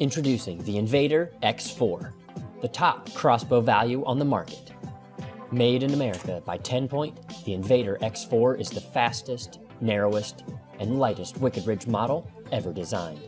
Introducing the Invader X4, the top crossbow value on the market. Made in America by TenPoint, the Invader X4 is the fastest, narrowest, and lightest Wicked Ridge model ever designed.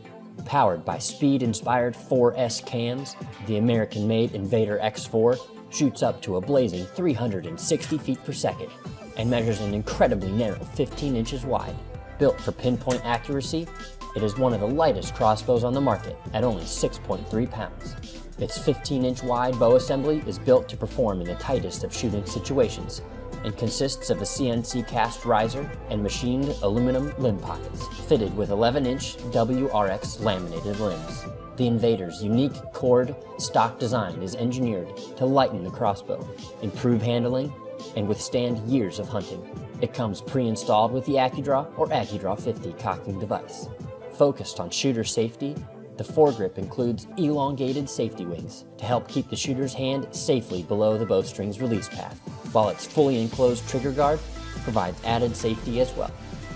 Powered by speed-inspired 4S cams, the American-made Invader X4 shoots up to a blazing 360 feet per second and measures an incredibly narrow 15 inches wide. Built for pinpoint accuracy, it is one of the lightest crossbows on the market at only 6.3 pounds. Its 15-inch wide bow assembly is built to perform in the tightest of shooting situations and consists of a CNC cast riser and machined aluminum limb pockets, fitted with 11-inch WRX laminated limbs. The Invader's unique cord stock design is engineered to lighten the crossbow, improve handling, and withstand years of hunting. It comes pre-installed with the AccuDraw or AccuDraw 50 cocking device. Focused on shooter safety, the foregrip includes elongated safety wings to help keep the shooter's hand safely below the bowstring's release path, while its fully enclosed trigger guard provides added safety as well.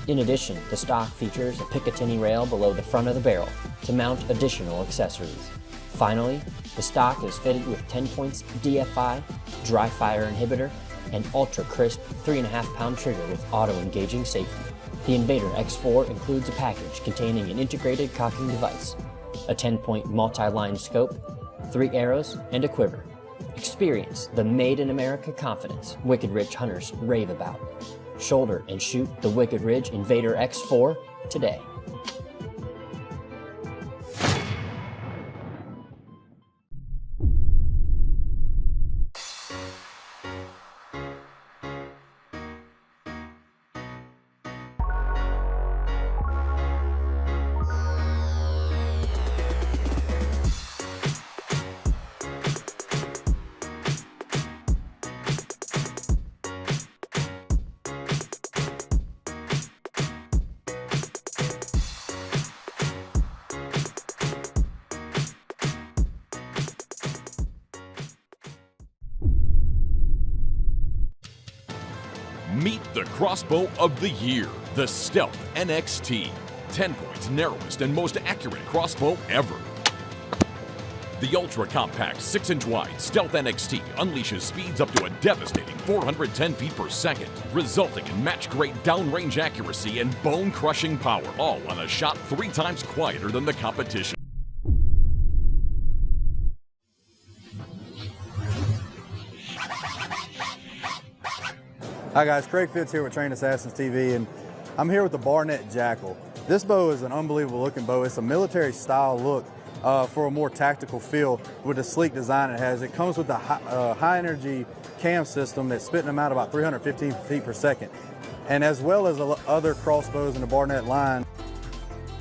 In addition, the stock features a Picatinny rail below the front of the barrel to mount additional accessories. Finally, the stock is fitted with TenPoint's DFI, dry fire inhibitor, and ultra-crisp 3.5-pound trigger with auto-engaging safety. The Invader X4 includes a package containing an integrated cocking device, a 10-point multi-line scope, 3 arrows, and a quiver. Experience the made-in-America confidence Wicked Ridge hunters rave about. Shoulder and shoot the Wicked Ridge Invader X4 today. Meet the crossbow of the year, the Stealth NXT, TenPoint's narrowest and most accurate crossbow ever. The ultra-compact 6-inch wide Stealth NXT unleashes speeds up to a devastating 410 feet per second, resulting in match-grade downrange accuracy and bone-crushing power, all on a shot 3 times quieter than the competition. Hi guys, Craig Fitz here with Train Assassins TV, and I'm here with the Barnett Jackal. This bow is an unbelievable looking bow. It's a military style look for a more tactical feel with the sleek design it has. It comes with a high energy cam system that's spitting them out about 315 feet per second. And as well as other crossbows in the Barnett line,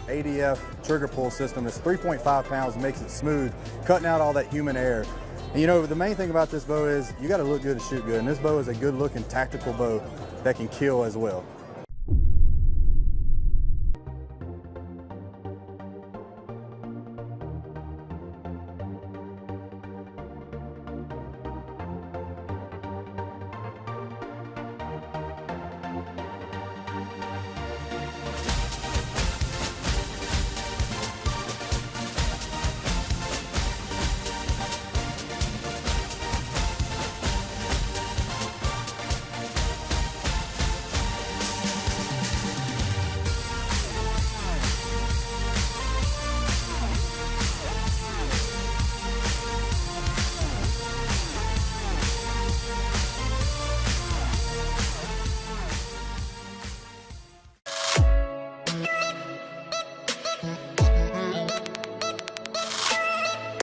ADF trigger pull system is 3.5 pounds, makes it smooth, cutting out all that human error. And you know, the main thing about this bow is you got to look good to shoot good, and this bow is a good looking tactical bow that can kill as well.